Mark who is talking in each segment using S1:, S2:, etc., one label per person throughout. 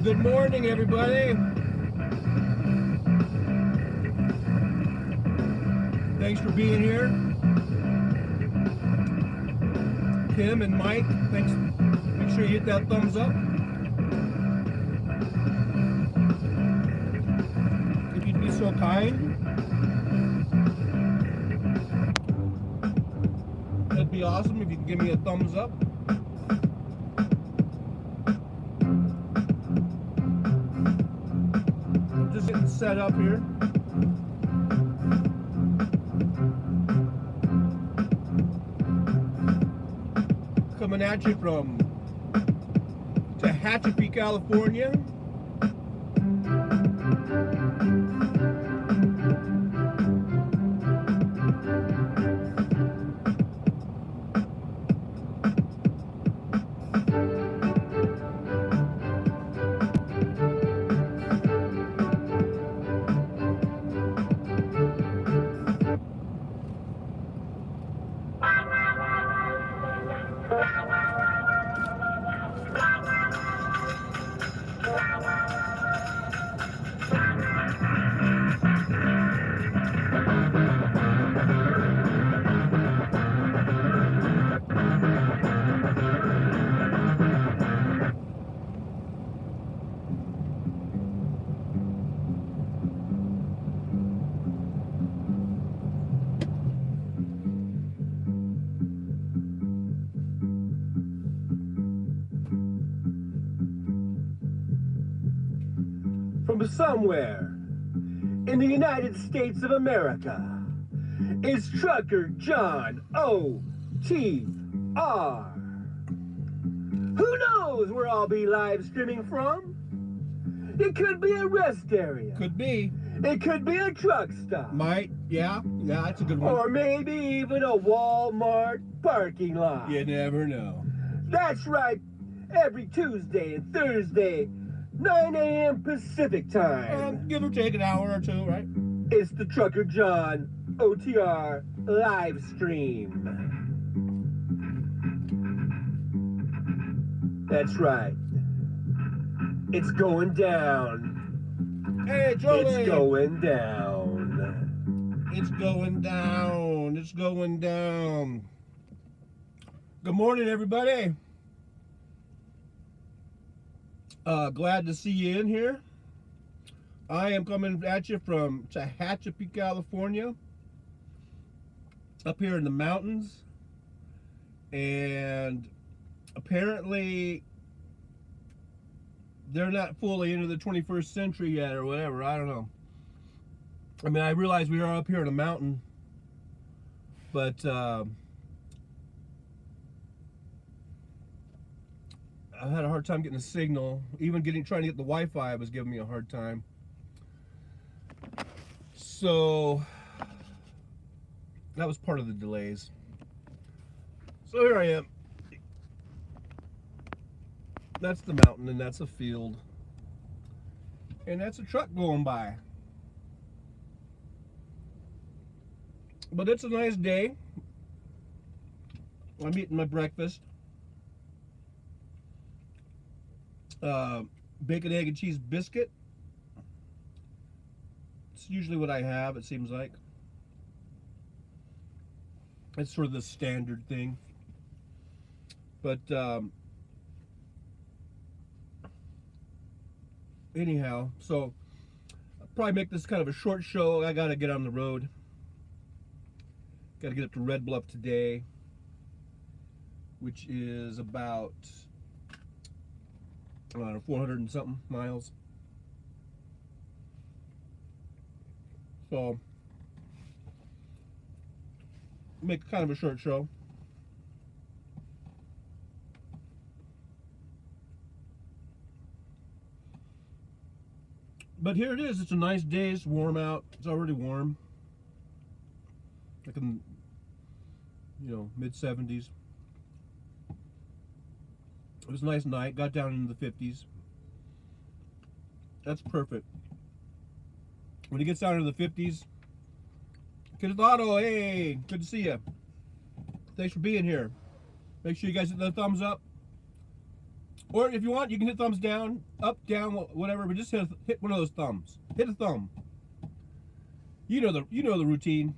S1: Good morning, everybody. Thanks for being here. Kim and Mike, thanks. Make sure you hit that thumbs up. If you'd be so kind, that'd be awesome if you could give me a thumbs up. I'm just getting set up here. Coming at you from Tehachapi, California. From somewhere in the United States of America is Trucker John O.T.R. Who knows where I'll be live streaming from? It could be a rest area.
S2: Could be.
S1: It could be a truck stop.
S2: Might. Yeah, that's a good one.
S1: Or maybe even a Walmart parking lot.
S2: You never know.
S1: That's right. Every Tuesday and Thursday, 9 a.m. Pacific time.
S2: Give or take an hour or two, right?
S1: It's the Trucker John OTR live stream. That's right. It's going down.
S2: Hey, Jolie!
S1: It's going down.
S2: It's going down. It's going down. Good morning, everybody. Glad to see you in here. I am coming at you from Tehachapi, California, up here in the mountains, and apparently they're not fully into the 21st century yet or whatever. I don't know. I mean, I realize we are up here in a mountain, but I had a hard time getting a signal. Even trying to get the Wi-Fi was giving me a hard time. So that was part of the delays. So here I am. That's the mountain, and that's a field, and that's a truck going by. But it's a nice day. I'm eating my breakfast. Bacon, egg, and cheese biscuit. It's usually what I have, it seems like. It's sort of the standard thing. But anyhow, so I'll probably make this kind of a short show. I gotta get on the road. Gotta get up to Red Bluff today, which is about 400 and something miles. So make kind of a short show. But here it is. It's a nice day. It's warm out. It's already warm. Like in, mid 70s. It was a nice night. Got down into the 50s. That's perfect. When it gets down into the 50s, Kidado, hey, good to see you. Thanks for being here. Make sure you guys hit the thumbs up. Or if you want, you can hit thumbs down, up, down, whatever. But just hit one of those thumbs. Hit a thumb. You know the routine.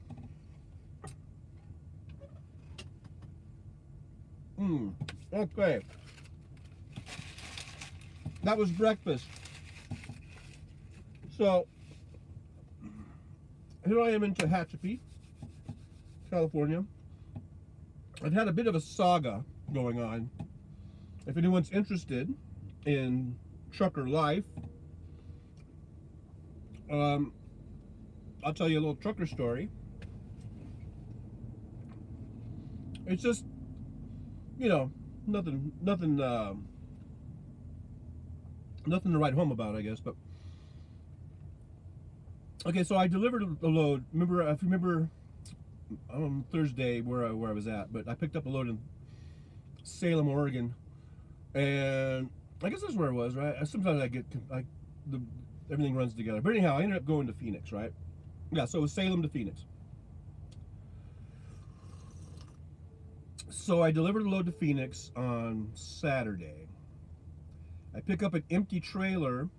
S2: Okay. That was breakfast. So here I am in Tehachapi, California. I've had a bit of a saga going on. If anyone's interested in trucker life, I'll tell you a little trucker story. It's just, nothing to write home about, I guess. But okay, so I delivered a load. If you remember, on Thursday where I was at, but I picked up a load in Salem, Oregon, and I guess that's where I was, right? Sometimes everything runs together. But anyhow, I ended up going to Phoenix, right? Yeah, so it was Salem to Phoenix. So I delivered a load to Phoenix on Saturday. I pick up an empty trailer,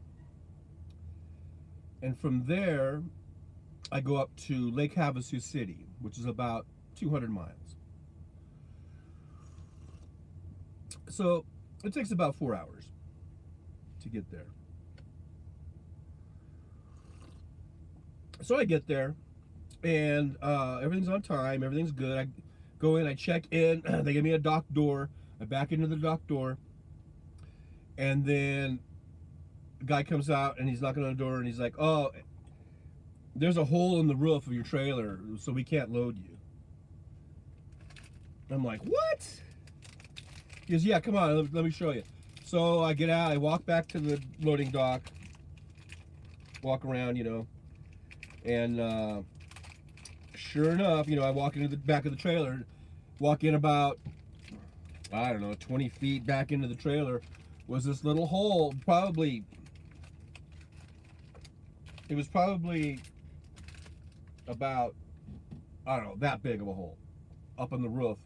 S2: and from there, I go up to Lake Havasu City, which is about 200 miles. So it takes about 4 hours to get there. So I get there, and everything's on time, everything's good. I go in, I check in, they give me a dock door, I back into the dock door, and then the guy comes out and he's knocking on the door and he's like, oh, there's a hole in the roof of your trailer, so we can't load you. I'm like, what? He goes, yeah, come on, let me show you. So I get out, I walk back to the loading dock, walk around, and sure enough, I walk into the back of the trailer, walk in about, 20 feet back into the trailer, was this little hole, it was probably about, that big of a hole up on the roof.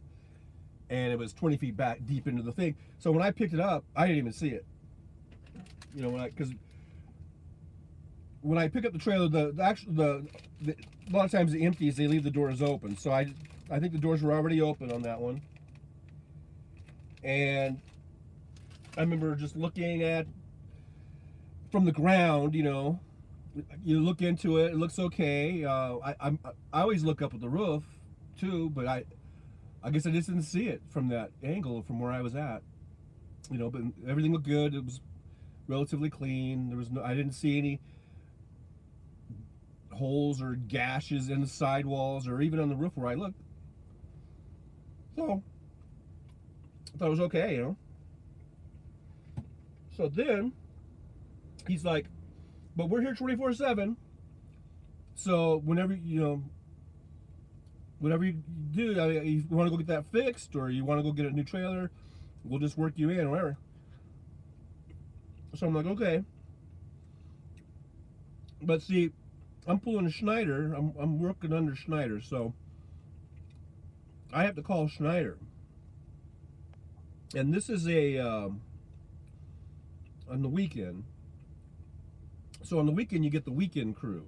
S2: And it was 20 feet back deep into the thing. So when I picked it up, I didn't even see it. Because when I pick up the trailer, a lot of times the empties, they leave the doors open. So I think the doors were already open on that one. And I remember just looking at, from the ground, you look into it, it looks okay. I always look up at the roof too, but I guess I just didn't see it from that angle from where I was at. But everything looked good. It was relatively clean. I didn't see any holes or gashes in the sidewalls or even on the roof where I looked. So I thought it was okay, So then he's like, but we're here 24/7. So whenever you do, if you want to go get that fixed or you want to go get a new trailer, we'll just work you in or whatever. So I'm like, okay. But see, I'm pulling a Schneider. I'm working under Schneider, so I have to call Schneider. And this is on the weekend. So on the weekend, you get the weekend crew.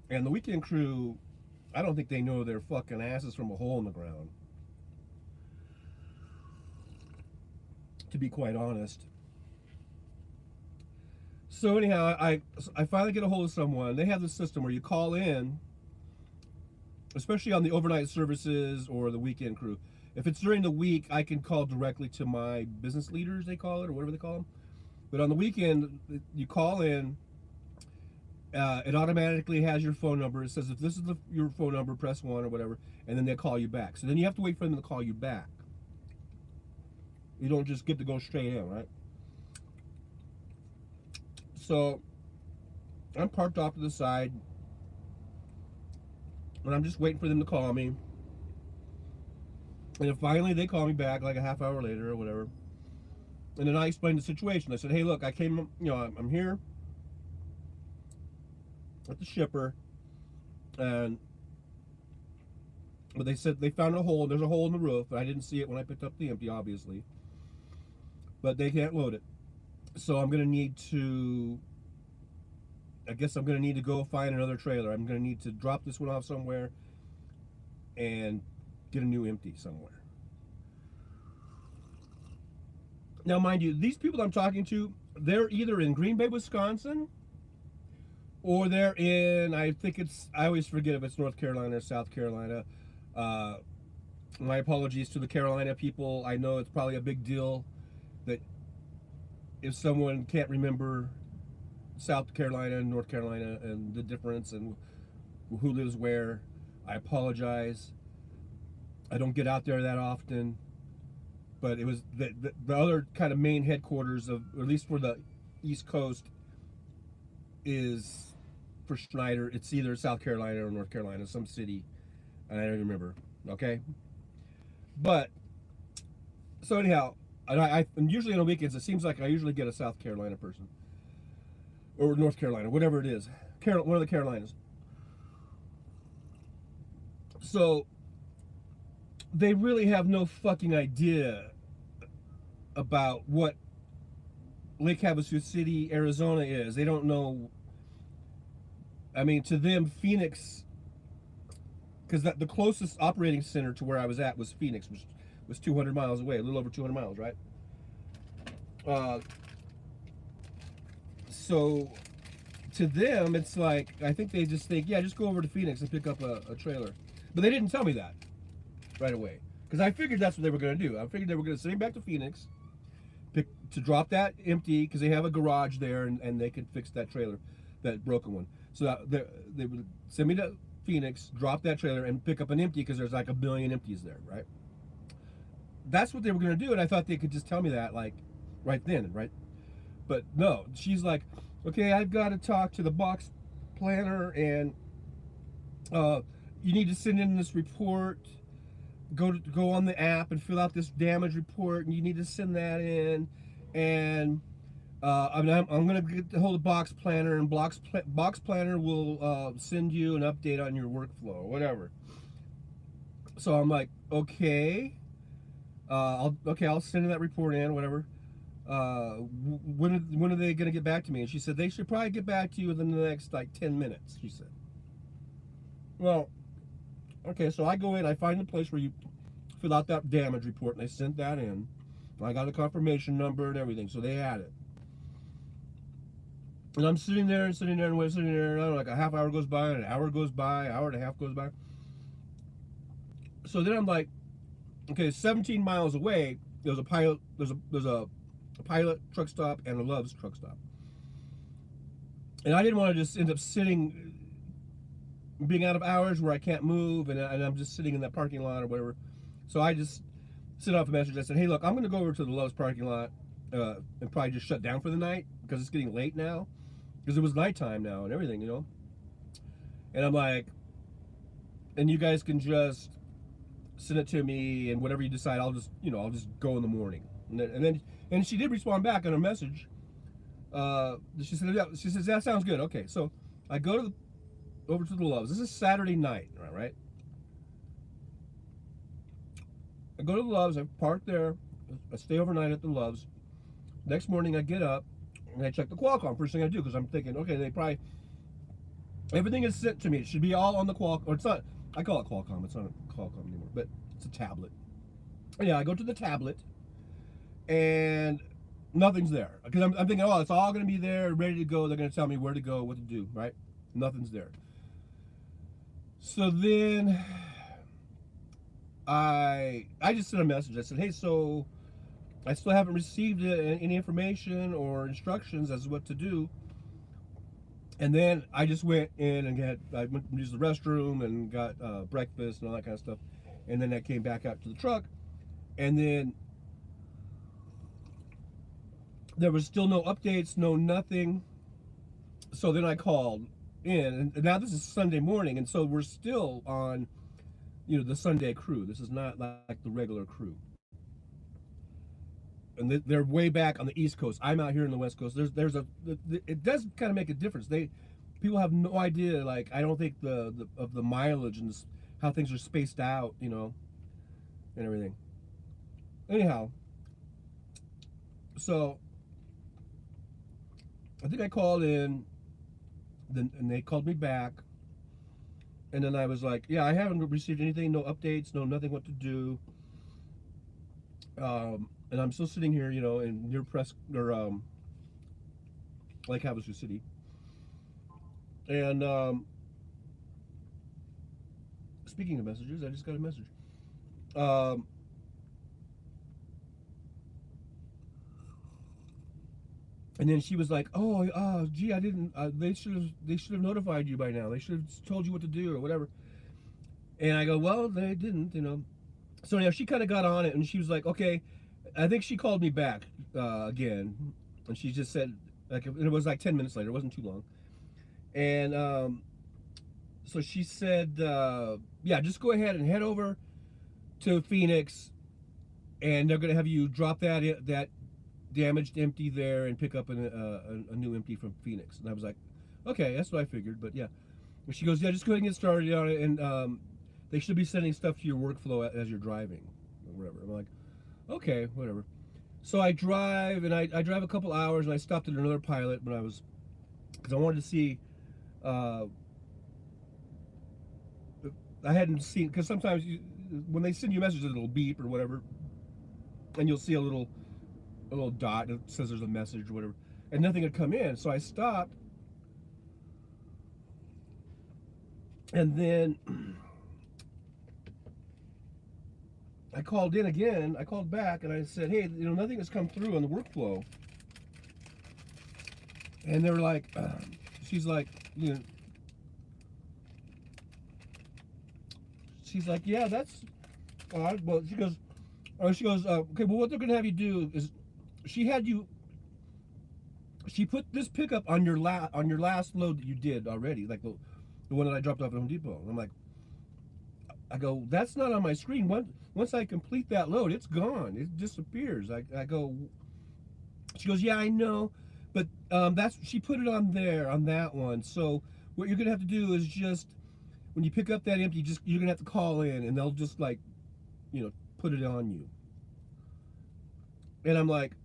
S2: And the weekend crew, I don't think they know their fucking asses from a hole in the ground, to be quite honest. So anyhow, I finally get a hold of someone. They have this system where you call in, especially on the overnight services or the weekend crew. If it's during the week, I can call directly to my business leaders, they call it, or whatever they call them. But on the weekend, you call in, it automatically has your phone number. It says, if this is your phone number, press 1 or whatever, and then they call you back. So then you have to wait for them to call you back. You don't just get to go straight in, right? So I'm parked off to the side, and I'm just waiting for them to call me. And then finally they call me back like a half hour later or whatever. And then I explained the situation. I said, hey, look, I came, I'm here at the shipper, but they said they found a hole. There's a hole in the roof. I didn't see it when I picked up the empty, obviously. but they can't load it. So I'm gonna need to. I guess I'm gonna need to go find another trailer. I'm gonna need to drop this one off somewhere and get a new empty somewhere. Now, mind you, these people I'm talking to, they're either in Green Bay, Wisconsin, or they're in, I think it's, I always forget if it's North Carolina or South Carolina. My apologies to the Carolina people. I know it's probably a big deal that if someone can't remember South Carolina and North Carolina and the difference and who lives where, I apologize. I don't get out there that often. But it was the other kind of main headquarters of, or at least for the East Coast, is for Schneider. It's either South Carolina or North Carolina, some city, and I don't even remember. Okay, but so anyhow, and usually on the weekends it seems like I usually get a South Carolina person or North Carolina, whatever it is, one of the Carolinas. So they really have no fucking idea about what Lake Havasu City, Arizona is. They don't know. I mean, to them, Phoenix, because the closest operating center to where I was at was Phoenix, which was 200 miles away, a little over 200 miles, right? So to them, it's like, I think they just think, yeah, just go over to Phoenix and pick up a trailer. But they didn't tell me that right away, because I figured that's what they were going to do. I figured they were going to send me back to Phoenix to drop that empty, because they have a garage there and they can fix that trailer, that broken one. So they would send me to Phoenix, drop that trailer, and pick up an empty, because there's like a billion empties there, right? That's what they were going to do, and I thought they could just tell me that, like, right then, right? But no, she's like, okay, I've got to talk to the box planner, and you need to send in this report. Go on the app and fill out this damage report, and you need to send that in. And I'm going to get a hold of Box Planner, and Box Planner will send you an update on your workflow, or whatever. So I'm like, okay, I'll send in that report in, whatever. When are they going to get back to me? And she said they should probably get back to you within the next like 10 minutes. She said. Well, okay, so I go in, I find the place where you fill out that damage report, and I sent that in. I got a confirmation number and everything, so they had it. And I'm sitting there, and I don't know, like a half hour goes by, and an hour goes by, hour and a half goes by. So then I'm like, okay, 17 miles away, there's a pilot truck stop and a Love's truck stop. And I didn't want to just end up sitting, being out of hours where I can't move, and I'm just sitting in that parking lot or whatever. So I just sent off a message. I said, hey, look, I'm going to go over to the Love's parking lot and probably just shut down for the night, because it's getting late now, because it was nighttime now and everything, you know. And I'm like, and you guys can just send it to me, and whatever you decide, I'll just go in the morning. And she did respond back on a message. She says, that sounds good. Okay, so I go over to the Love's. This is Saturday night, right? I go to the Love's, I park there, I stay overnight at the Love's. Next morning I get up and I check the Qualcomm, first thing I do, because I'm thinking, okay, everything is sent to me. It should be all on the Qualcomm, or it's not, I call it Qualcomm, it's not a Qualcomm anymore, but it's a tablet. And yeah, I go to the tablet, and nothing's there. Because I'm thinking, oh, it's all going to be there, ready to go. They're going to tell me where to go, what to do, right? Nothing's there. So then I just sent a message. I said, hey, so I still haven't received any information or instructions as to what to do. And then I just went in and I went to use the restroom and got breakfast and all that kind of stuff. And then I came back out to the truck, and then there was still no updates, no nothing. So then I called in, and now this is Sunday morning, and so we're still on, the Sunday crew. This is not like the regular crew. And they're way back on the East Coast. I'm out here in the West Coast. It does kind of make a difference. People have no idea. Like, I don't think of the mileage and how things are spaced out, and everything. Anyhow, So I think I called in, then and they called me back, and then I was like, yeah, I haven't received anything, no updates, no nothing, what to do. And I'm still sitting here, in near Press or Lake Havasu City, and speaking of messages, I just got a message. Um, and then she was like, "Oh, gee, I didn't. They should have notified you by now. They should have told you what to do or whatever." And I go, "Well, they didn't. So now she kind of got on it, and she was like, "Okay." I think she called me back again, and she just said, like, it was like 10 minutes later. It wasn't too long, and so she said, "Yeah, just go ahead and head over to Phoenix, and they're gonna have you drop that damaged empty there and pick up a new empty from Phoenix." And I was like, "Okay, that's what I figured." But yeah, and she goes, "Yeah, just go ahead and get started on it, and they should be sending stuff to your workflow as you're driving, or whatever." I'm like, "Okay, whatever." So I drive, and I drive a couple hours, and I stopped at another pilot when because I wanted to see. I hadn't seen, because sometimes when they send you messages, it'll beep or whatever, and you'll see a little dot that says there's a message or whatever, and nothing had come in. So I stopped, and then I called in again. I called back, and I said, "Hey, nothing has come through on the workflow." And they were like, she's like, she's like, "Yeah, that's odd." Well, she goes, "Okay, well, what they're gonna have you do is, she had you, she put this pickup on your last load that you did already, like the one that I dropped off at Home Depot." And I'm like, I go, "That's not on my screen. Once I complete that load, it's gone. It disappears." I go, she goes, "Yeah, I know, but she put it on there, on that one. So what you're gonna have to do is just, when you pick up that empty, you're gonna have to call in, and they'll just, like, put it on you." And I'm like,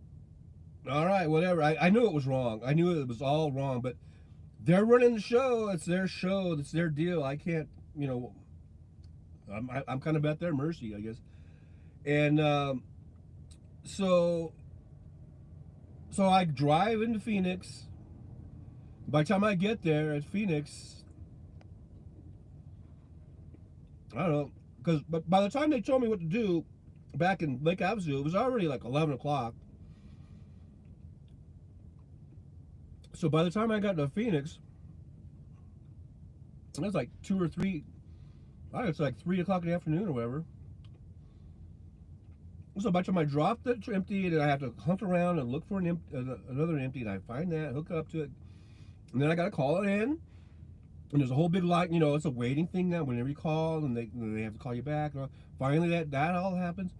S2: "All right, whatever." I knew it was wrong. I knew it was all wrong, but they're running the show. It's their show. It's their deal. I can't, I'm kind of at their mercy, I guess. And so I drive into Phoenix. By the time I get there at Phoenix, I don't know, but by the time they told me what to do back in Lake Havasu, it was already like 11 o'clock. So by the time I got to Phoenix, it was like 2 or 3. I think it's like 3 o'clock in the afternoon or whatever. So by the time I drop the empty, and I have to hunt around and look for another empty, and I find that, hook up to it, and then I got to call it in, and there's a whole big line. It's a waiting thing now. Whenever you call, and they have to call you back. Finally, that all happens.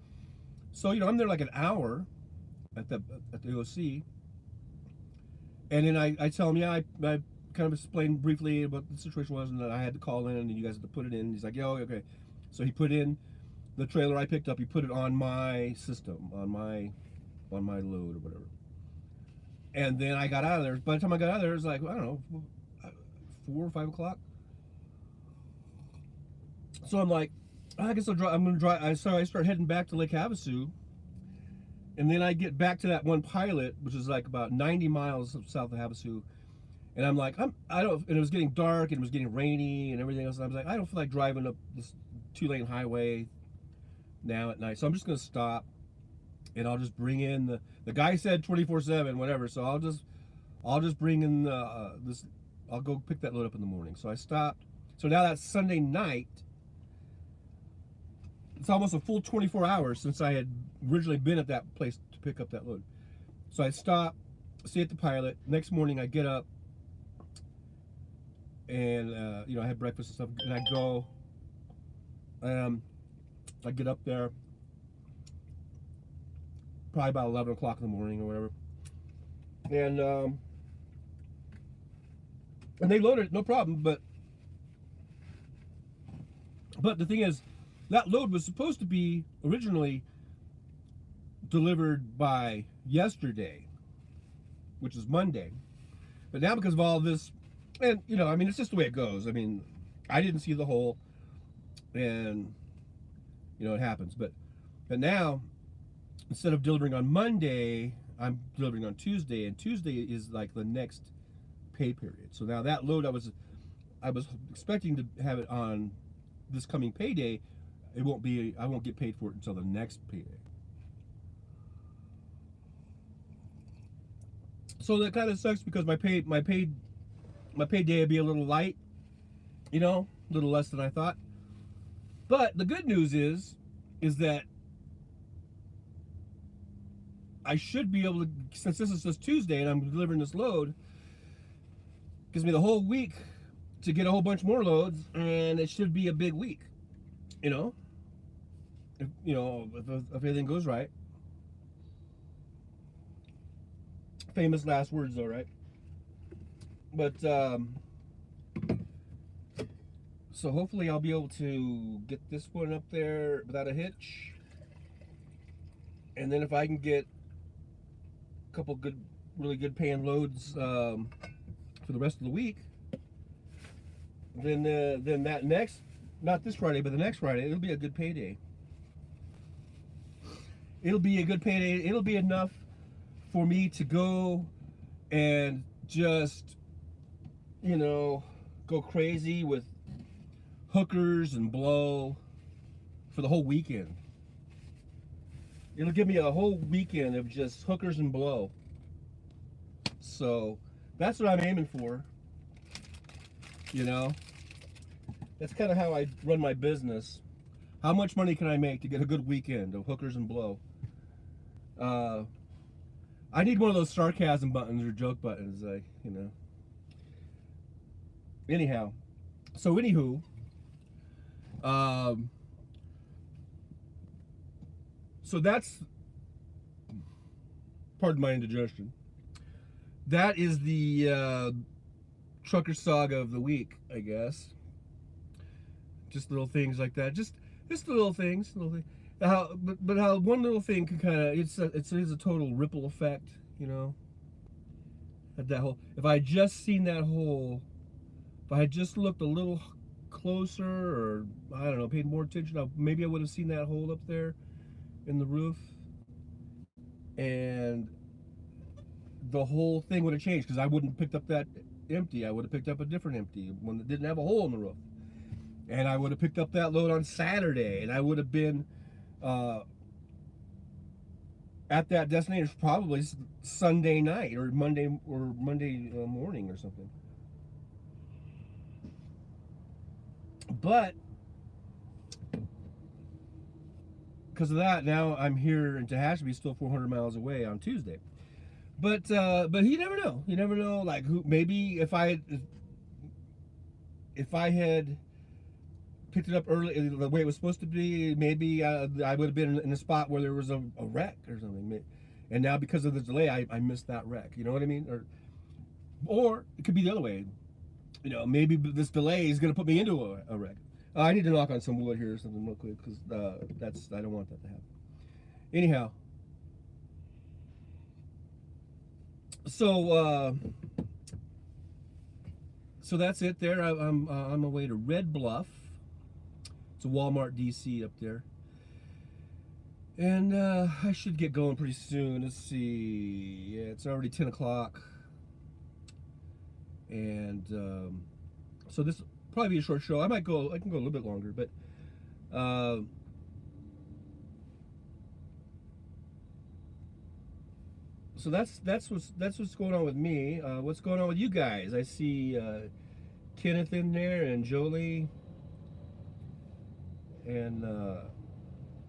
S2: So I'm there like an hour at the OC, and then I tell him, yeah, I kind of explained briefly what the situation was, and that I had to call in, and you guys had to put it in. He's like, "Yeah, okay." So he put in the trailer I picked up. He put it on my system, on my load or whatever. And then I got out of there. By the time I got out of there, it was like, I don't know, 4 or 5 o'clock. So I'm like, I guess I'm going to drive. So I start heading back to Lake Havasu. And then I get back to that one pilot, which is like about 90 miles south of Havasu. And I'm like, and it was getting dark, and it was getting rainy and everything else. And I was like, I don't feel like driving up this 2-lane highway now at night. So I'm just going to stop, and I'll just bring in the guy said 24/7, whatever. So I'll just bring in this. I'll go pick that load up in the morning. So I stopped. So now that's Sunday night. It's almost a full 24 hours since I had originally been at that place to pick up that load. So I stop, stay at the pilot. Next morning I get up, and I had breakfast and stuff, and I go. I get up there probably about 11 o'clock in the morning or whatever, and they loaded it, no problem. But the thing is, that load was supposed to be originally delivered by yesterday, which is Monday. But now because of all this, and you know, I mean, it's just the way it goes. I mean, I didn't see the hole, and you know, it happens. But now, instead of delivering on Monday, I'm delivering on Tuesday, and Tuesday is like the next pay period. So now that load I was expecting to have it on this coming payday, I won't get paid for it until the next payday. So that kind of sucks because my payday would be a little light, you know, a little less than I thought. But the good news is that I should be able to, since this is just Tuesday and I'm delivering this load, gives me the whole week to get a whole bunch more loads, and it should be a big week, you know, if everything goes right. Famous last words though, right? But so hopefully I'll be able to get this one up there without a hitch, and then if I can get a couple really good paying loads for the rest of the week, then that next, not this Friday, but the next Friday, it'll be a good payday. It'll be a good payday. It'll be enough for me to go and just, you know, go crazy with hookers and blow for the whole weekend. It'll give me a whole weekend of just hookers and blow. So that's what I'm aiming for. You know, that's kind of how I run my business. How much money can I make to get a good weekend of hookers and blow? I need one of those sarcasm buttons or joke buttons, you know. Anyhow, so anywho, so that's, pardon my indigestion, that is the trucker saga of the week, I guess. Just little things like that, just little things, but how one little thing can kind of, it's a total ripple effect, you know. At that hole, if I had just seen that hole, if I had just looked a little closer, or I don't know, paid more attention, maybe I would have seen that hole up there in the roof, and the whole thing would have changed, because I wouldn't have picked up that empty. I would have picked up a different empty, one that didn't have a hole in the roof, and I would have picked up that load on Saturday, and I would have been at that destination probably Sunday night or Monday morning or something. But because of that, now I'm here in Tehachapi, still 400 miles away on Tuesday. But you never know. You never know. Like, who? Maybe if I had picked it up early, the way it was supposed to be, maybe I would have been in a spot where there was a wreck or something. And now because of the delay, I missed that wreck. You know what I mean? Or it could be the other way. You know, maybe this delay is going to put me into a wreck. I need to knock on some wood here or something real quick, because I don't want that to happen. Anyhow, so that's it there. I'm on my way to Red Bluff. It's a Walmart DC up there, and I should get going pretty soon. Let's see. Yeah, it's already 10 o'clock, and so this will probably be a short show. I can go a little bit longer, but so that's what's going on with me. What's going on with you guys? I see Kenneth in there and Jolie. And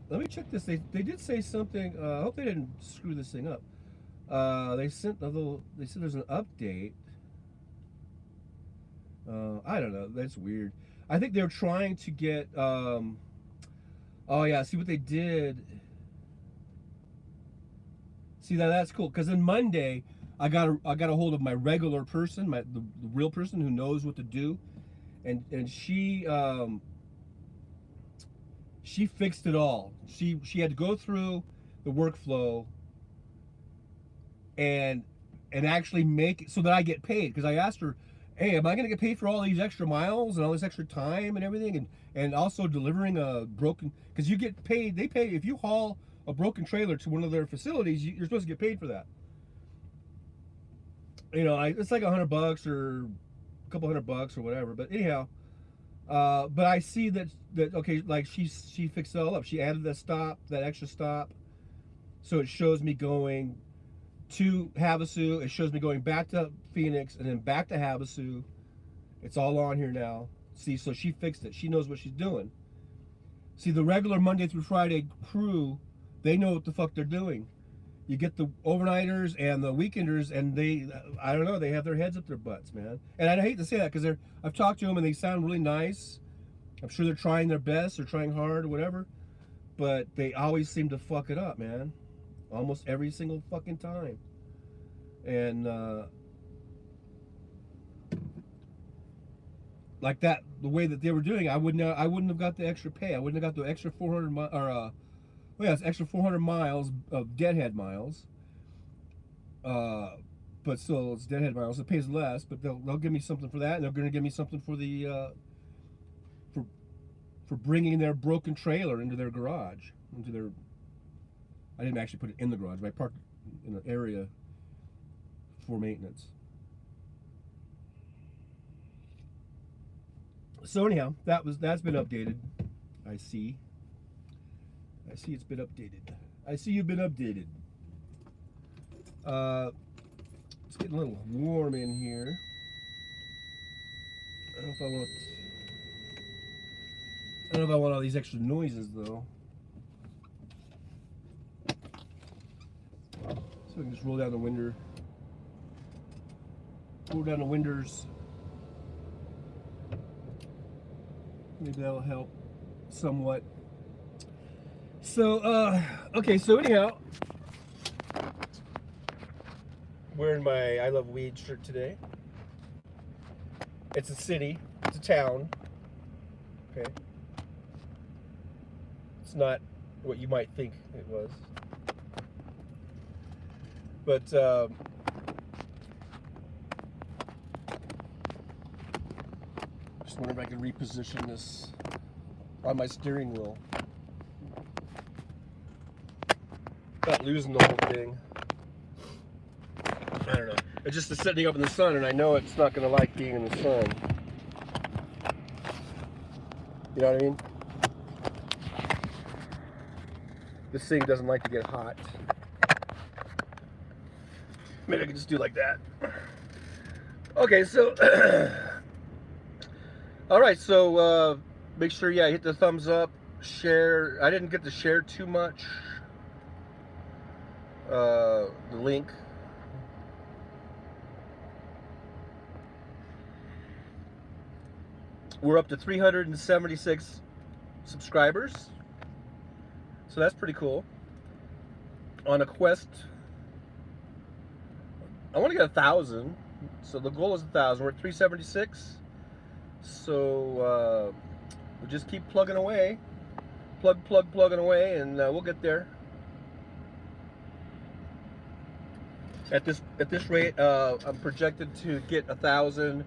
S2: let me check this. They did say something. I hope they didn't screw this thing up. They said there's an update. I don't know. That's weird. I think they're trying to get. Oh yeah. See what they did. See, that's cool. Because then Monday, I got a hold of my regular person, the real person who knows what to do, and she fixed it all. She had to go through the workflow and actually make it so that I get paid. Because I asked her, hey, am I going to get paid for all these extra miles and all this extra time and everything, and also delivering a broken, because you get paid, they pay if you haul a broken trailer to one of their facilities, you're supposed to get paid for that. You know, it's like $100 or a couple $100 or whatever. But anyhow, but I see that okay, like she fixed it all up. She added that extra stop, so it shows me going to Havasu. It shows me going back to Phoenix and then back to Havasu. It's all on here now. See, so she fixed it. She knows what she's doing. See, the regular Monday through Friday crew, they know what the fuck they're doing. You get the overnighters and the weekenders, and I don't know, they have their heads up their butts, man. And I hate to say that because I've talked to them and they sound really nice. I'm sure they're trying their best, they're trying hard or whatever, but they always seem to fuck it up, man. Almost every single fucking time. And like that, the way that they were doing, I wouldn't have got the extra pay. I wouldn't have got the extra 400 it's extra 400 miles of deadhead miles. But still, it's deadhead miles. It pays less, but they'll give me something for that, and they're going to give me something for the for bringing their broken trailer into their garage, into their. I didn't actually put it in the garage, but I parked in an area for maintenance. So anyhow, that's been updated. I see it's been updated. I see you've been updated. It's getting a little warm in here. I don't know if I want all these extra noises though. So I can just roll down the window. Roll down the windows. Maybe that'll help somewhat. So, okay, so anyhow, wearing my I Love Weed shirt today. It's a city, it's a town, okay? It's not what you might think it was. But, just wonder if I can reposition this on my steering wheel. Not losing the whole thing. I don't know. It's just the sitting up in the sun, and I know it's not going to like being in the sun. You know what I mean? This thing doesn't like to get hot. Maybe I can just do like that. Okay, so all right, so make sure, yeah, hit the thumbs up, share. I didn't get to share too much. The link. We're up to 376 subscribers, so that's pretty cool. On a quest, I want to get 1,000, so the goal is 1,000. We're at 376, so we just keep plugging away, plugging away, and we'll get there. At this rate, I'm projected to get 1,000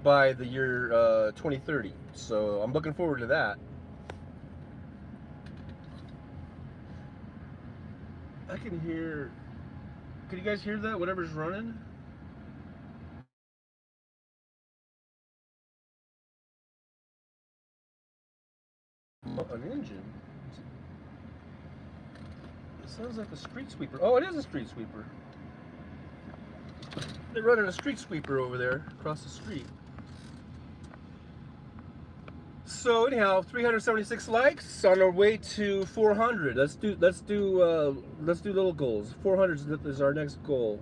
S2: by the year 2030. So I'm looking forward to that. I can hear. Can you guys hear that? Whatever's running. Oh, an engine. It sounds like a street sweeper. Oh, it is a street sweeper. They're running a street sweeper over there across the street. So anyhow, 376 likes on our way to 400. Let's do little goals. 400 is our next goal.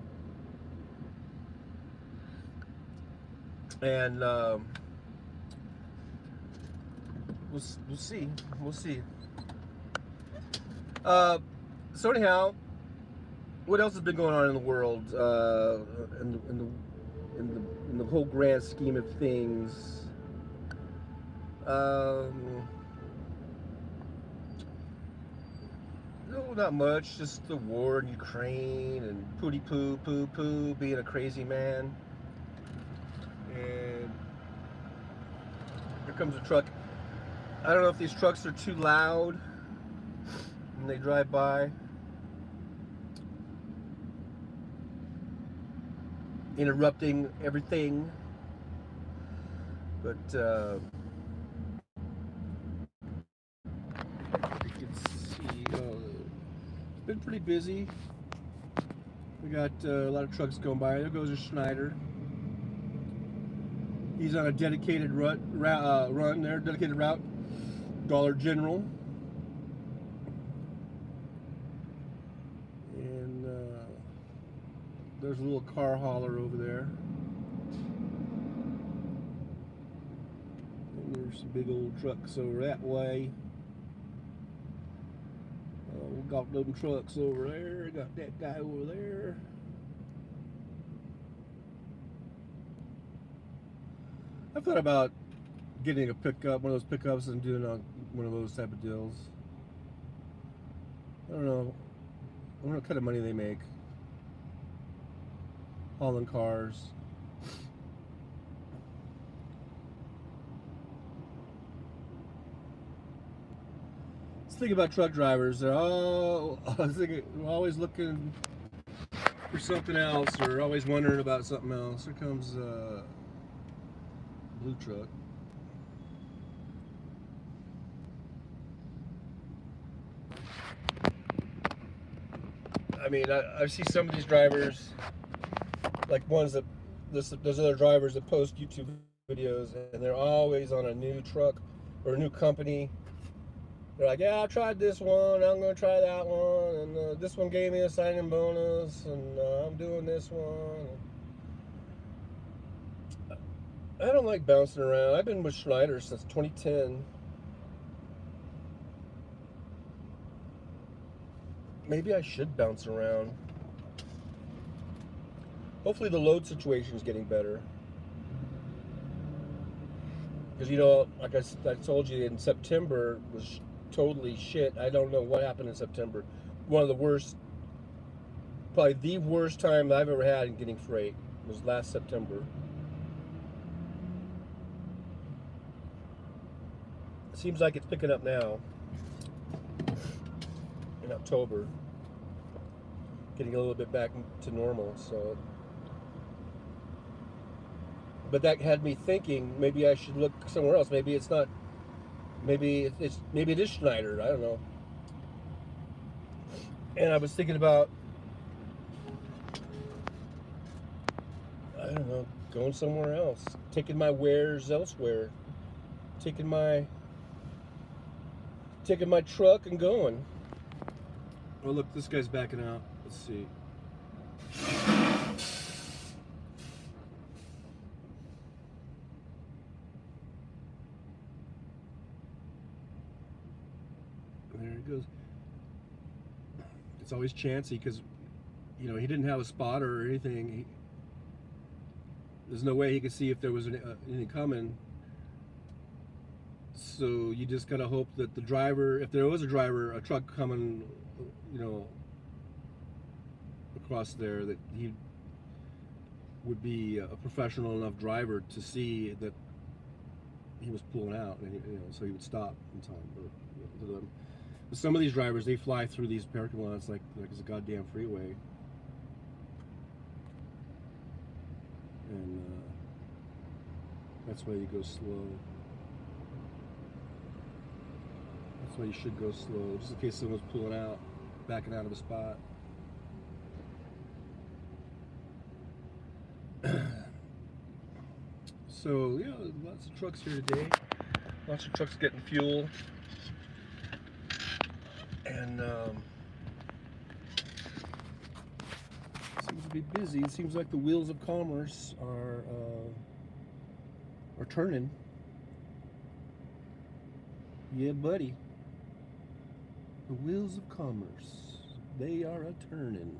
S2: And we'll see. We'll see. So anyhow, what else has been going on in the world? In the whole grand scheme of things. Oh, not much. Just the war in Ukraine and pooty poo, poo poo, being a crazy man. And here comes a truck. I don't know if these trucks are too loud when they drive by, interrupting everything. But you can see, it's been pretty busy. We got a lot of trucks going by. There goes a Schneider. He's on a dedicated run there, dedicated route, Dollar General. And there's a little car hauler over there. And there's some big old trucks over that way. We got them trucks over there. Got that guy over there. I thought about getting a pickup, one of those pickups, and doing one of those type of deals. I don't know what kind of money they make hauling cars. Just think about truck drivers. They're always looking for something else, or always wondering about something else. Here comes blue truck. I mean, I see some of these drivers, like ones that there's other drivers that post YouTube videos, and they're always on a new truck or a new company. They're like, yeah, I tried this one, I'm gonna try that one, and this one gave me a signing bonus, and I'm doing this one. I don't like bouncing around. I've been with Schneider since 2010. Maybe I should bounce around. Hopefully the load situation is getting better. Because, you know, like I told you, in September was totally shit. I don't know what happened in September. One of the worst, probably the worst time I've ever had in getting freight was last September. It seems like it's picking up now in October, getting a little bit back to normal. So, but that had me thinking maybe I should look somewhere else. Maybe it's not. Maybe it is Schneider. I don't know. And I was thinking about, I don't know, going somewhere else, taking my wares elsewhere, taking my truck and going. Oh, look, this guy's backing out. Let's see. There it goes. It's always chancy because, you know, he didn't have a spotter or anything. There's no way he could see if there was anything coming. So you just gotta hope that the driver, if there was a truck coming, you know, across there, that he would be a professional enough driver to see that he was pulling out, and you know, so he would stop in time. But some of these drivers, they fly through these parking lots like it's a goddamn freeway, and that's why you go slow. That's why you should go slow, just in case someone's pulling out, backing out of a spot. So, yeah, lots of trucks here today. Lots of trucks getting fuel. And seems to be busy. It seems like the wheels of commerce are turning. Yeah, buddy. The wheels of commerce, they are a turning.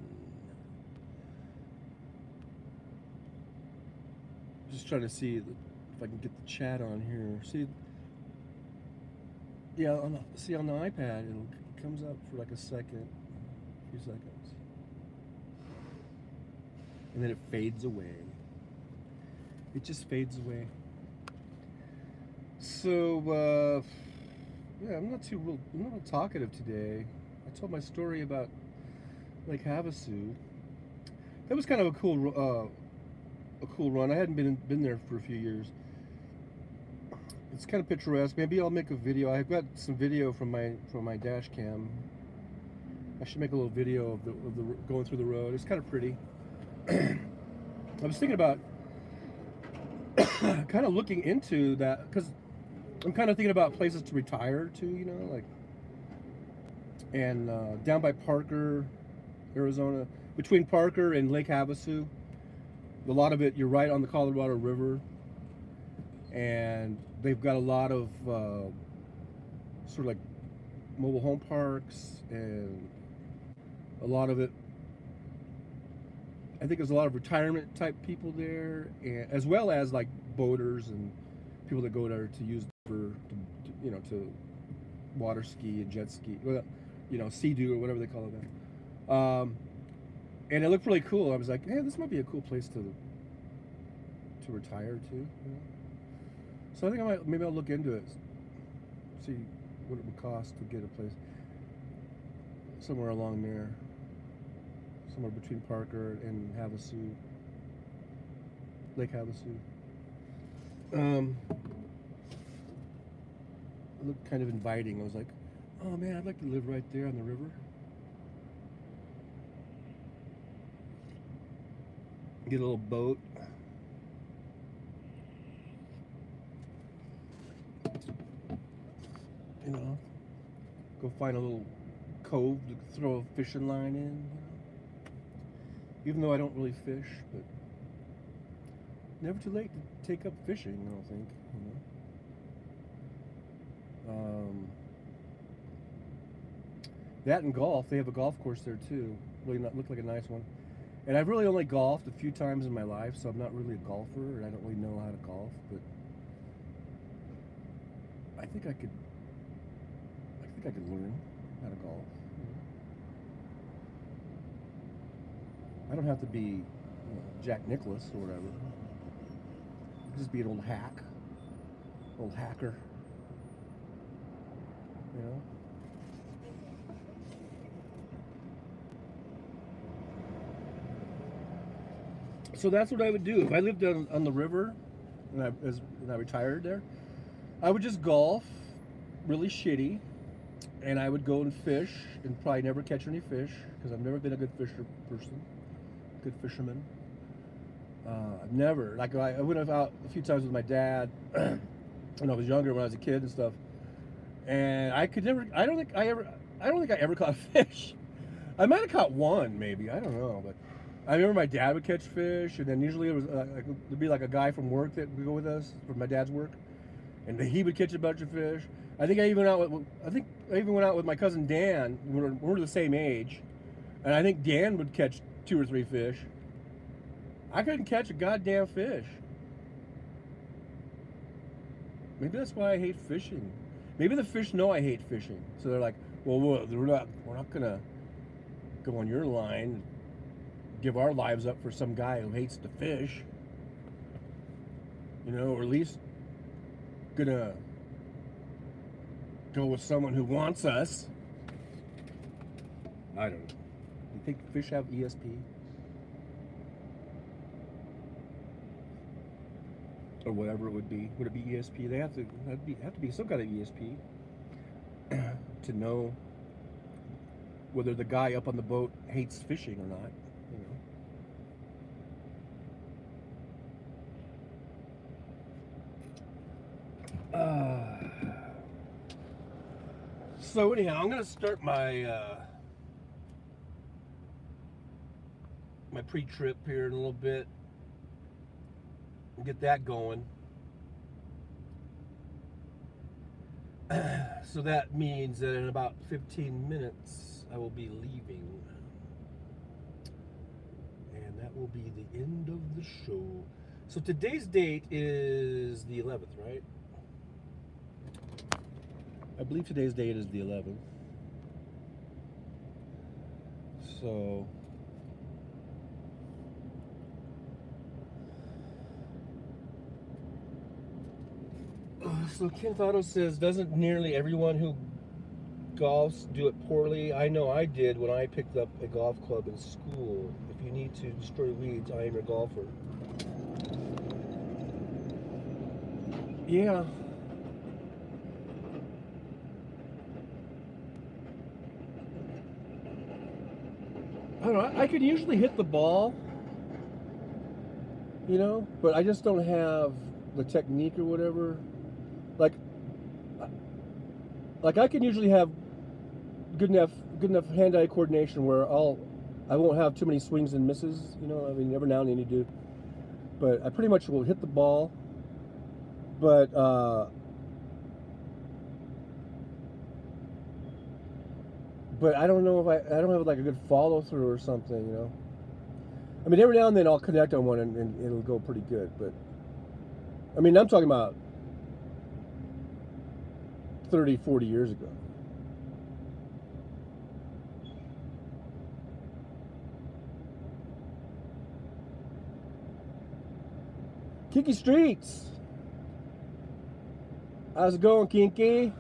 S2: Just trying to see if I can get the chat on here. See, yeah, on the iPad, it'll comes up for like a second, a few seconds, and then it fades away. It just fades away. So, yeah, I'm not real talkative today. I told my story about Lake Havasu. That was kind of a cool run. I hadn't been there for a few years. It's kind of picturesque. Maybe I'll make a video. I've got some video from my dash cam. I should make a little video of the going through the road. It's kind of pretty. I was thinking about kind of looking into that because I'm kind of thinking about places to retire to, you know, like, and down by Parker, Arizona, between Parker and Lake Havasu. A lot of it, you're right on the Colorado River, and they've got a lot of sort of like mobile home parks, and a lot of it, I think there's a lot of retirement type people there, and as well as like boaters and people that go there to use to water ski and jet ski, well, you know, sea-doo or whatever they call it now. And it looked really cool. I was like, hey, this might be a cool place to retire to. You know? So I think maybe I'll look into it, see what it would cost to get a place somewhere along there, somewhere between Parker and Havasu, Lake Havasu. It looked kind of inviting. I was like, oh man, I'd like to live right there on the river. Get a little boat. You know, go find a little cove to throw a fishing line in. You know? Even though I don't really fish, but never too late to take up fishing, I don't think. You know? That and golf. They have a golf course there too. Really look like a nice one. And I've really only golfed a few times in my life, so I'm not really a golfer, and I don't really know how to golf. But I think I could learn how to golf. You know? I don't have to be, you know, Jack Nicklaus or whatever. I could just be an old hacker. You know. So that's what I would do if I lived on the river, and I retired there. I would just golf, really shitty, and I would go and fish, and probably never catch any fish because I've never been a good fisherman. I've never, like, I went out a few times with my dad when I was younger, when I was a kid and stuff, and I could never. I don't think I ever caught a fish. I might have caught one, maybe. I don't know, but I remember my dad would catch fish, and then usually there'd be like a guy from work that would go with us from my dad's work, and he would catch a bunch of fish. I think I even went out with my cousin Dan. We're the same age, and I think Dan would catch 2 or 3 fish. I couldn't catch a goddamn fish. Maybe that's why I hate fishing. Maybe the fish know I hate fishing, so they're like, well, we're not gonna go on your line, give our lives up for some guy who hates to fish, you know, or at least gonna go with someone who wants us. I don't know. You think fish have ESP? Or whatever it would be. Would it be ESP? They have to be some kind of ESP to know whether the guy up on the boat hates fishing or not. You know. So anyhow, I'm gonna start my my pre-trip here in a little bit. Get that going. So that means that in about 15 minutes I will be leaving, and that will be the end of the show. So today's date is the 11th, right? I believe today's date is the 11th. So. So Ken Thotto says, doesn't nearly everyone who golfs do it poorly? I know I did when I picked up a golf club in school. If you need to destroy weeds, I am your golfer. Yeah. I don't know. I could usually hit the ball, but I just don't have the technique or whatever. Like I can usually have good enough hand-eye coordination where I won't have too many swings and misses. I mean, every now and then you do, but I pretty much will hit the ball. But I don't know if I don't have like a good follow through or something. I mean, every now and then I'll connect on one and it'll go pretty good. But I mean, I'm talking about 30, 40 years ago. Kinky Streets. How's it going, Kinky?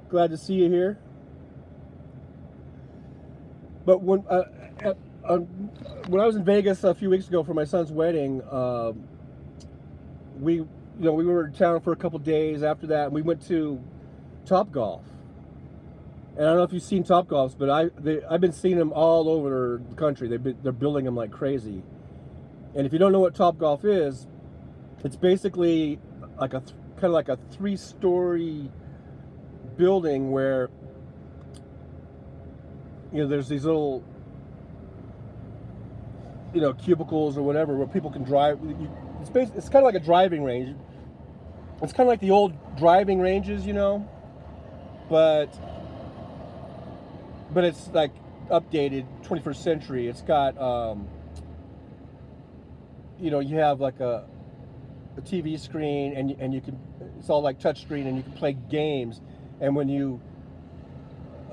S2: Glad to see you here. But when I was in Vegas a few weeks ago for my son's wedding, we were in town for a couple days after that, and we went to Top Golf. And I don't know if you've seen Top Golfs, but I've been seeing them all over the country. They're building them like crazy. And if you don't know what Top Golf is, it's basically like kind of like a 3-story building where there's these little cubicles or whatever where people can drive. It's kind of like a driving range. It's kind of like the old driving ranges, but it's like updated 21st century. It's got you have like a TV screen and you can, it's all like touch screen, and you can play games, and when you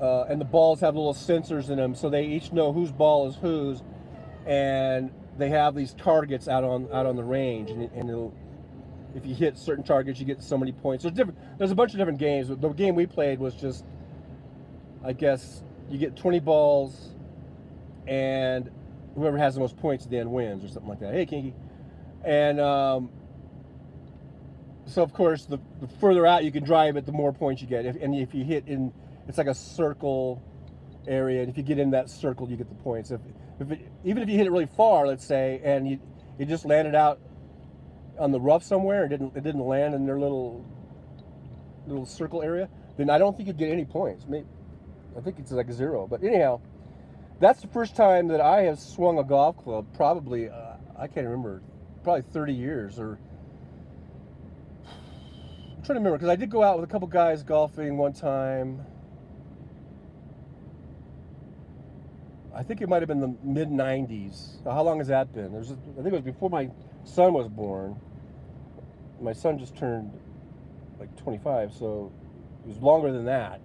S2: and the balls have little sensors in them, so they each know whose ball is whose, and they have these targets out on the range, and if you hit certain targets, you get so many points. There's a bunch of different games. The game we played was just, I guess, you get 20 balls, and whoever has the most points at the end wins, or something like that. Hey, Kinky. And so of course, the further out you can drive it, the more points you get. If you hit in, it's like a circle area, and if you get in that circle, you get the points. Even if you hit it really far, let's say, and you just landed out on the rough somewhere, it didn't land in their little circle area, then I don't think you'd get any points. I think it's like 0. But anyhow, that's the first time that I have swung a golf club. Probably I can't remember. Probably 30 years, or I'm trying to remember, because I did go out with a couple guys golfing one time. I think it might have been the mid-90s. How long has that been? I think it was before my son was born. My son just turned like 25, so it was longer than that.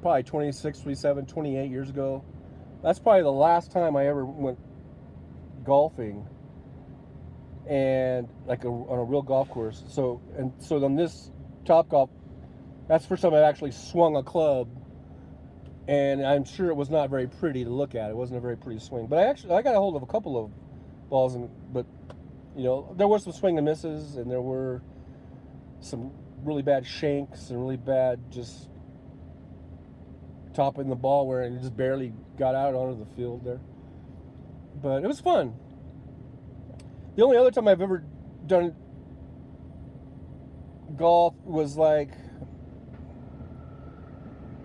S2: Probably 26, 27, 28 years ago. That's probably the last time I ever went golfing, and like on a real golf course. So on this Top Golf, that's the first time I actually swung a club. And I'm sure it was not very pretty to look at. It wasn't a very pretty swing. But I got a hold of a couple of balls, but there were some swing and misses, and there were some really bad shanks and really bad just topping the ball where it just barely got out onto the field there. But it was fun. The only other time I've ever done golf was like,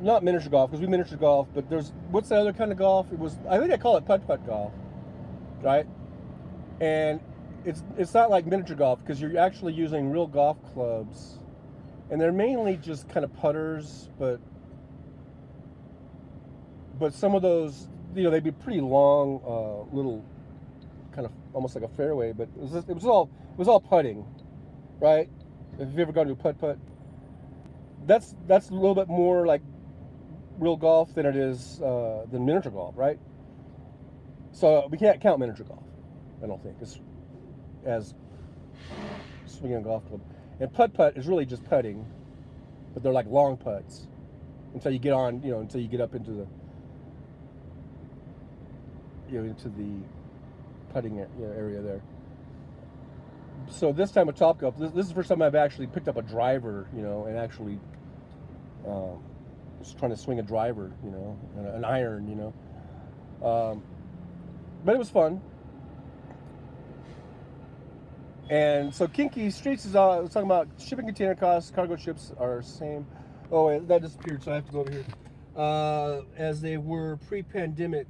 S2: not miniature golf, because we miniature golf, but what's the other kind of golf? I think I call it putt-putt golf, right? And it's not like miniature golf, because you're actually using real golf clubs, and they're mainly just kind of putters, but some of those, they'd be pretty long, little, kind of almost like a fairway, but it was all putting, right? If you've ever gone to a putt-putt, that's a little bit more like real golf than it is than miniature golf, right? So we can't count miniature golf, I don't think, as swinging a golf club. And putt is really just putting, but they're like long putts until you get on, until you get up into the, into the putting area there. So this time with Topgolf, this is the first time I've actually picked up a driver, and actually just trying to swing a driver, an iron, but it was fun. And so Kinky Streets is talking about shipping container costs, cargo ships are same. Oh wait, that disappeared, so I have to go over here. As they were pre-pandemic,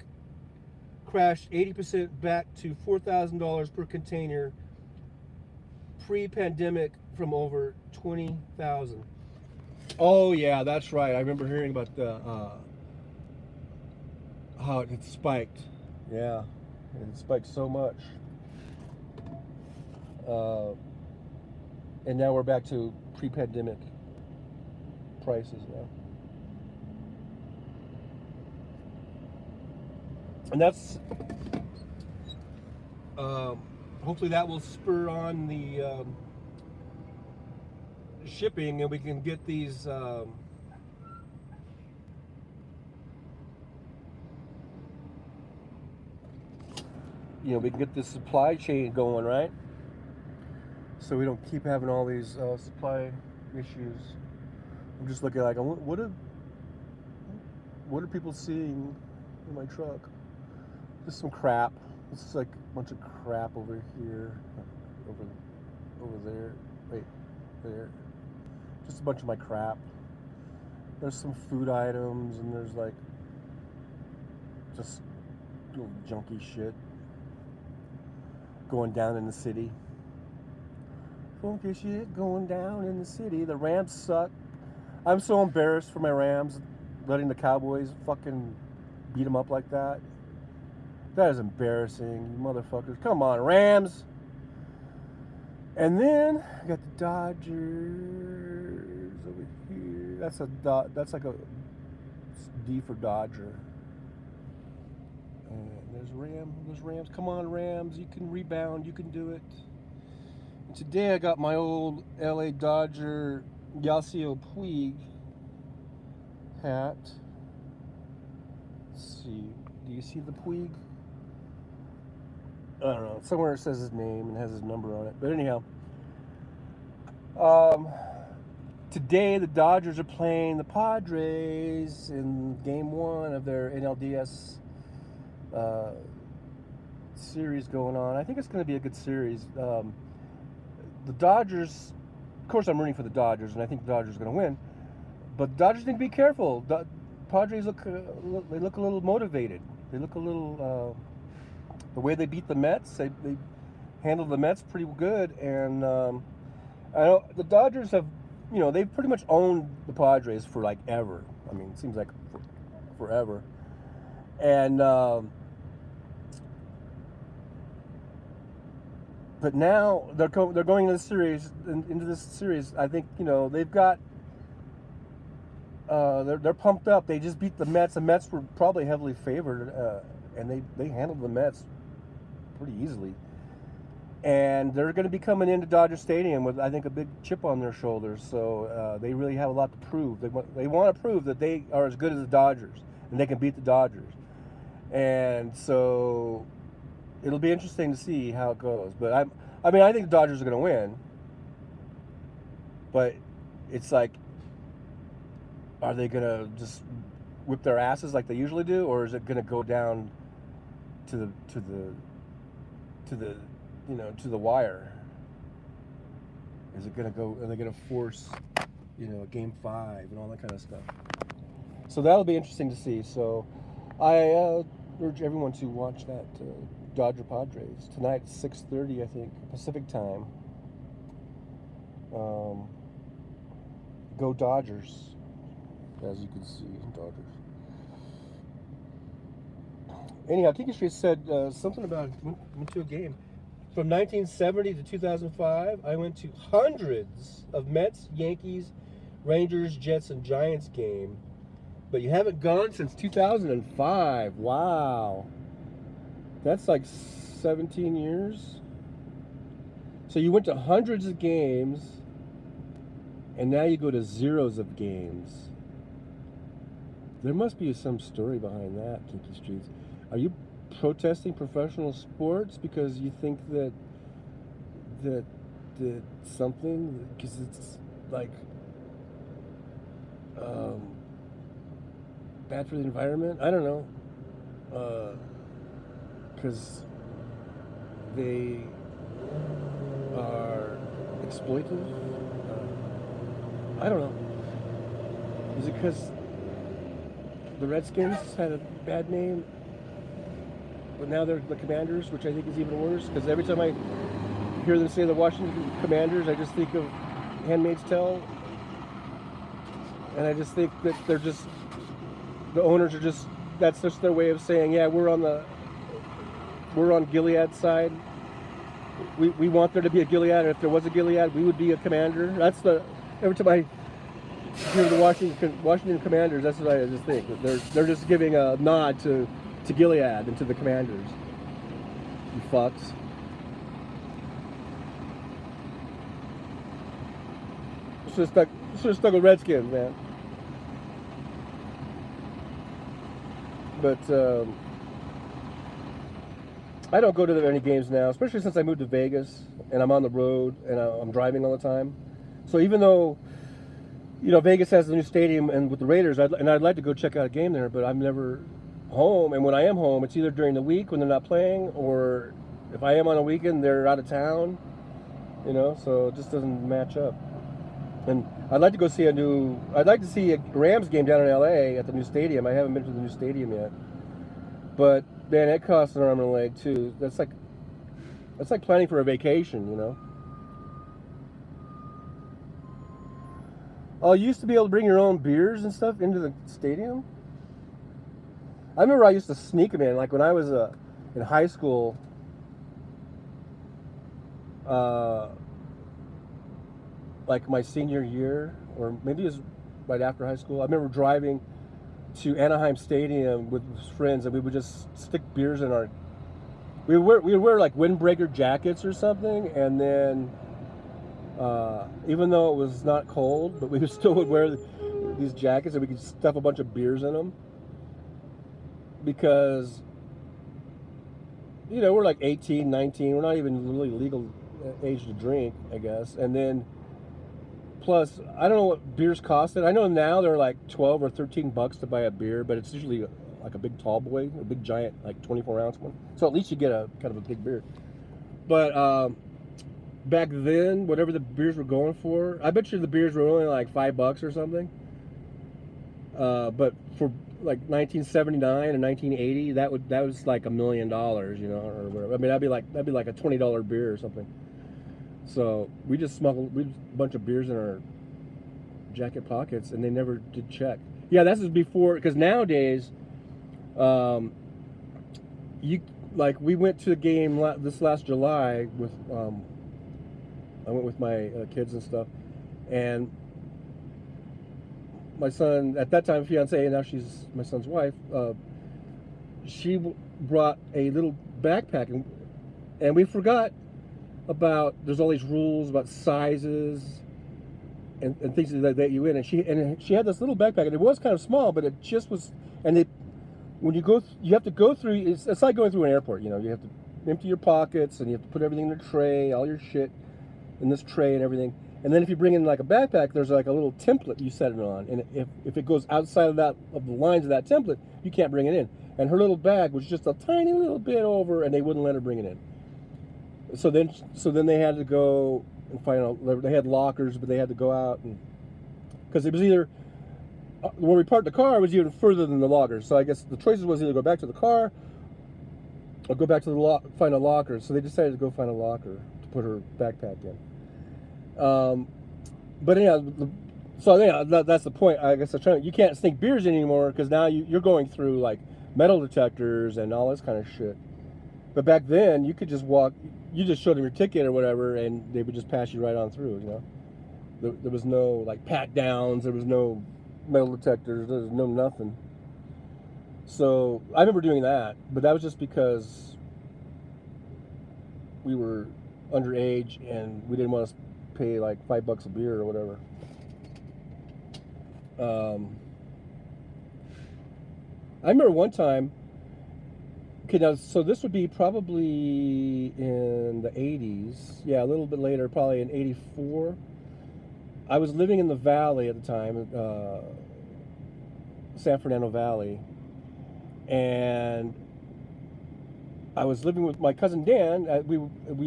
S2: crashed 80% back to $4,000 per container. Pre-pandemic from over 20,000. Oh yeah, that's right. I remember hearing about the how it spiked. Yeah, it spiked so much. And now we're back to pre-pandemic prices now. And that's hopefully that will spur on the shipping, and we can get these we can get this supply chain going, right? So we don't keep having all these supply issues. I'm just looking like, what are people seeing in my truck? Just some crap. This is like a bunch of crap over here, over there, wait, there. Just a bunch of my crap. There's some food items, and there's like just little junky shit going down in the city. Funky shit going down in the city. The Rams suck. I'm so embarrassed for my Rams, letting the Cowboys fucking beat them up like that. That is embarrassing, you motherfuckers. Come on, Rams. And then I got the Dodgers over here. That's like a D for Dodger. And there's Rams. Come on, Rams. You can rebound. You can do it. And today I got my old LA Dodger Yasiel Puig hat. Let's see. Do you see the Puig? I don't know. Somewhere it says his name and has his number on it. But anyhow, today the Dodgers are playing the Padres in Game 1 of their NLDS series going on. I think it's going to be a good series. The Dodgers, of course, I'm rooting for the Dodgers, and I think the Dodgers are going to win. But the Dodgers need to be careful. The Padres look a little motivated. They look a little. The way they beat the Mets, they handled the Mets pretty good, and I know the Dodgers have, they've pretty much owned the Padres for like ever. I mean, it seems like forever, and but now they're going into this series. I think they've got. They're pumped up. They just beat the Mets. The Mets were probably heavily favored, and they handled the Mets pretty easily. And they're going to be coming into Dodger Stadium with, I think, a big chip on their shoulders. So they really have a lot to prove. They want to prove that they are as good as the Dodgers, and they can beat the Dodgers. And so it'll be interesting to see how it goes. But I think the Dodgers are going to win. But it's like, are they going to just whip their asses like they usually do, or is it going to go down to the wire? Is it going to go? Are they going to force, Game 5 and all that kind of stuff? So that'll be interesting to see. So I urge everyone to watch that Dodger Padres tonight, 6:30, I think, Pacific time. Go Dodgers. As you can see, Dodgers. Anyhow, Kinky Street said something about went to a game. From 1970 to 2005, I went to hundreds of Mets, Yankees, Rangers, Jets, and Giants game. But you haven't gone since 2005. Wow. That's like 17 years. So you went to hundreds of games, and now you go to zeros of games. There must be some story behind that, Kinky Streets. Are you protesting professional sports because you think that something, because it's like bad for the environment? I don't know. Because they are exploitive. I don't know. Is it because the Redskins had a bad name, but now they're the Commanders, which I think is even worse? Because every time I hear them say the Washington Commanders, I just think of Handmaid's Tale, and I just think that they're just, the owners are just, that's just their way of saying, yeah, we're on Gilead's side. We want there to be a Gilead, and if there was a Gilead, we would be a commander. That's the, every time I hear the Washington Commanders, that's what I just think. They're just giving a nod to Gilead and to the Commanders. You fucks. Should have stuck with Redskins, man. But I don't go to any games now, especially since I moved to Vegas and I'm on the road and I'm driving all the time. So even though, you know, Vegas has the new stadium and with the Raiders, I'd like to go check out a game there, but I'm never home. And when I am home, it's either during the week when they're not playing, or if I am on a weekend, they're out of town. You know, so it just doesn't match up. And I'd like to go see I'd like to see a Rams game down in LA at the new stadium. I haven't been to the new stadium yet. But man, it costs an arm and a leg too. That's like planning for a vacation, you know. Oh, you used to be able to bring your own beers and stuff into the stadium? I remember I used to sneak them in, like when I was in high school. Like my senior year, or maybe it was right after high school. I remember driving to Anaheim Stadium with friends, and we would just stick beers in our. We would wear like windbreaker jackets or something, and then even though it was not cold, but we still would wear these jackets, and we could stuff a bunch of beers in them because, you know, we're like 18, 19. We're not even really legal age to drink, I guess, and then. Plus, I don't know what beers costed. I know now they're like $12 or $13 to buy a beer, but it's usually like a big tall boy, a big giant, like 24-ounce one. So at least you get a kind of a big beer. But back then, whatever the beers were going for, I bet you the beers were only like $5 or something. But for like 1979 and 1980, that was like $1 million, you know, or whatever. I mean, that'd be like a $20 beer or something. So we just smuggled a bunch of beers in our jacket pockets, and they never did check. Yeah, this is before, because nowadays, we went to a game this last July with, I went with my kids and stuff, and my son, at that time fiance, and now she's my son's wife, she brought a little backpack, and we forgot about, there's all these rules about sizes and things that let you in, and she had this little backpack, and it was kind of small, but it just was, and when you go, you have to go through, it's like going through an airport, you know, you have to empty your pockets, and you have to put everything in a tray, all your shit in this tray and everything, and then if you bring in like a backpack, there's like a little template you set it on, and if it goes outside of the lines of that template, you can't bring it in, and her little bag was just a tiny little bit over, and they wouldn't let her bring it in. So then they had to go and find out. They had lockers, but they had to go out, and because it was either when we parked the car, it was even further than the lockers. So I guess the choices was either go back to the car or go back to the find a locker. So they decided to go find a locker to put her backpack in. But anyhow, that's the point. I guess you can't sneak beers in anymore because now you're going through like metal detectors and all this kind of shit. But back then, you could just walk. You just showed them your ticket or whatever, and they would just pass you right on through. You know, there was no like pat downs. There was no metal detectors. There's no nothing. So I remember doing that, but that was just because we were underage and we didn't want to pay like $5 a beer or whatever. I remember one time. Okay, now so this would be probably in the 80s. Yeah, a little bit later, probably in '84. I was living in the valley at the time, San Fernando Valley, and I was living with my cousin Dan. We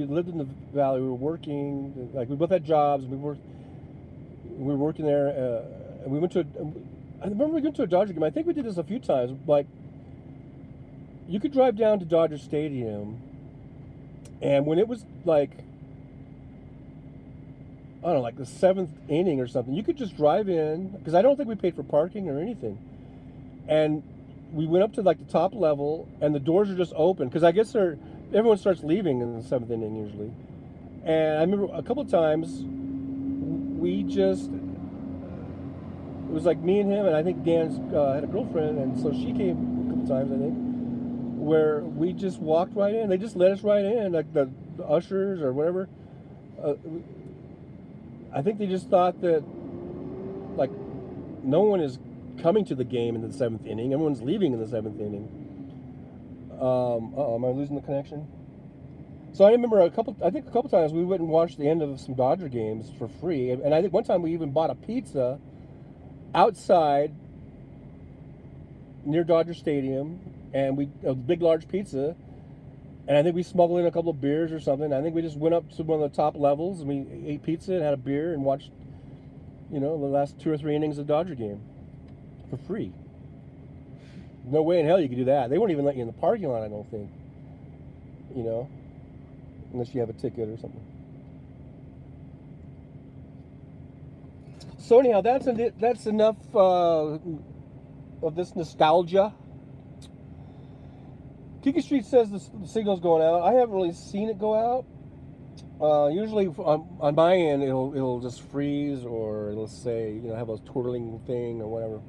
S2: lived in the valley. We were working, like we both had jobs. We were working there. And we went to. I remember we went to a Dodger game. I think we did this a few times. Like, you could drive down to Dodger Stadium, and when it was like, I don't know, like the 7th inning or something, you could just drive in, because I don't think we paid for parking or anything. And we went up to like the top level, and the doors are just open, because I guess everyone starts leaving in the 7th inning usually. And I remember a couple of times, we just, it was like me and him, and I think Dan's had a girlfriend, and so she came a couple times, I think, where we just walked right in. They just let us right in, like the ushers or whatever. I think they just thought that, like, no one is coming to the game in the 7th inning. Everyone's leaving in the 7th inning. Am I losing the connection? So I remember a couple times we went and watched the end of some Dodger games for free. And I think one time we even bought a pizza outside near Dodger Stadium, and a big, large pizza. And I think we smuggled in a couple of beers or something. I think we just went up to one of the top levels and we ate pizza and had a beer and watched, the last 2 or 3 innings of the Dodger game for free. No way in hell you could do that. They won't even let you in the parking lot, I don't think. Unless you have a ticket or something. So anyhow, that's enough of this nostalgia. Kiki Street says the signal's going out. I haven't really seen it go out. Usually on my end, it'll just freeze, or it'll say, have a twirling thing or whatever.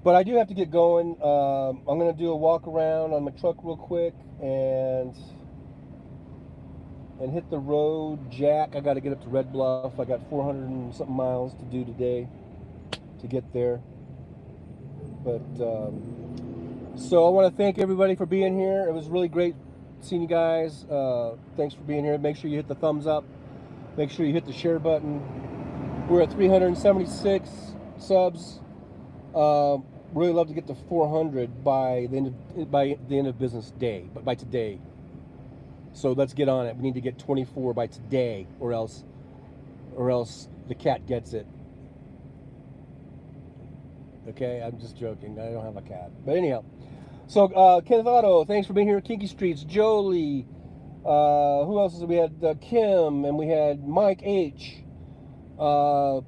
S2: But I do have to get going. I'm going to do a walk around on my truck real quick and hit the road, jack. I got to get up to Red Bluff. I got 400 and something miles to do today to get there. But so I want to thank everybody for being here. It was really great seeing you guys. Thanks for being here. Make sure you hit the thumbs up. Make sure you hit the share button. We're at 376 subs. Really love to get to 400 by the end of business day, but by today. So let's get on it. We need to get 24 by today, or else the cat gets it. Okay, I'm just joking. I don't have a cat. But anyhow, so Kenneth Otto, thanks for being here. Kinky Streets, Jolie. Who else is we had? Kim, and we had Mike H. All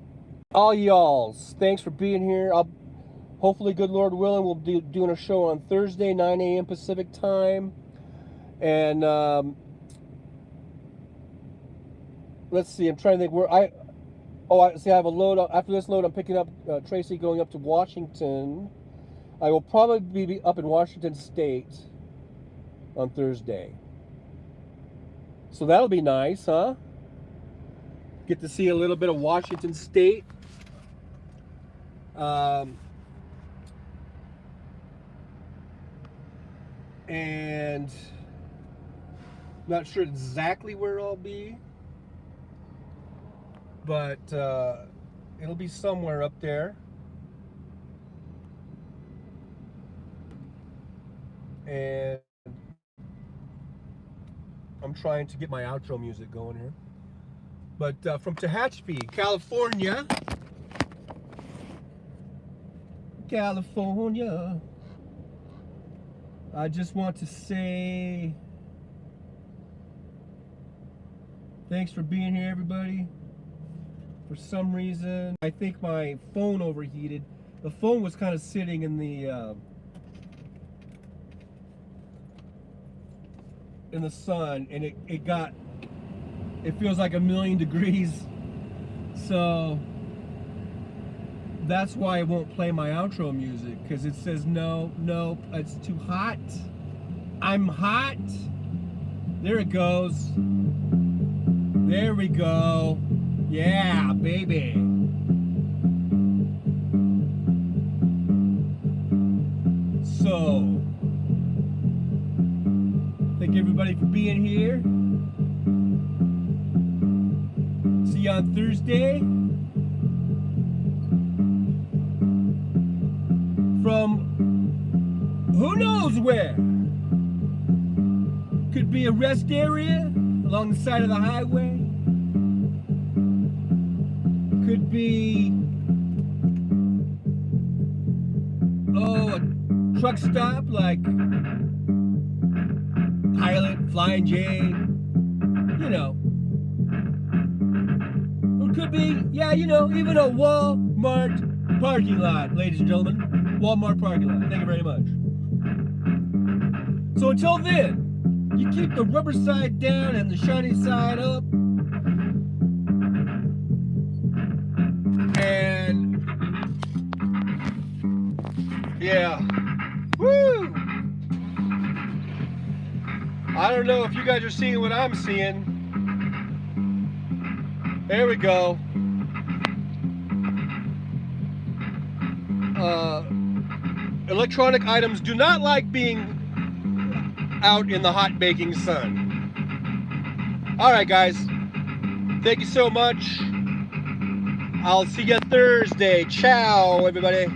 S2: y'alls, thanks for being here. Hopefully, good Lord willing, we'll be doing a show on Thursday, 9 a.m. Pacific time. And let's see, I'm trying to think where I have a load. After this load, I'm picking up Tracy going up to Washington. I will probably be up in Washington State on Thursday. So that'll be nice, huh? Get to see a little bit of Washington State. And not sure exactly where I'll be, but it'll be somewhere up there. And I'm trying to get my outro music going here. But from Tehachapi, California, I just want to say thanks for being here, everybody. For some reason, I think my phone overheated. The phone was kind of sitting in the sun, and it feels like 1,000,000 degrees. So That's why I won't play my outro music, because it says no, it's too hot. I'm hot. There it goes. There we go. Yeah, baby. So, thank everybody for being here. See you on Thursday. From who knows where. Could be a rest area along the side of the highway. Could be, a truck stop like Pilot, Flying J, you know. Or it could be, yeah, you know, even a Walmart parking lot, ladies and gentlemen. Walmart parking lot. Thank you very much. So until then, you keep the rubber side down and the shiny side up. And yeah. Woo! I don't know if you guys are seeing what I'm seeing. There we go. Electronic items do not like being out in the hot baking sun. Alright guys, thank you so much. I'll see you Thursday. Ciao everybody.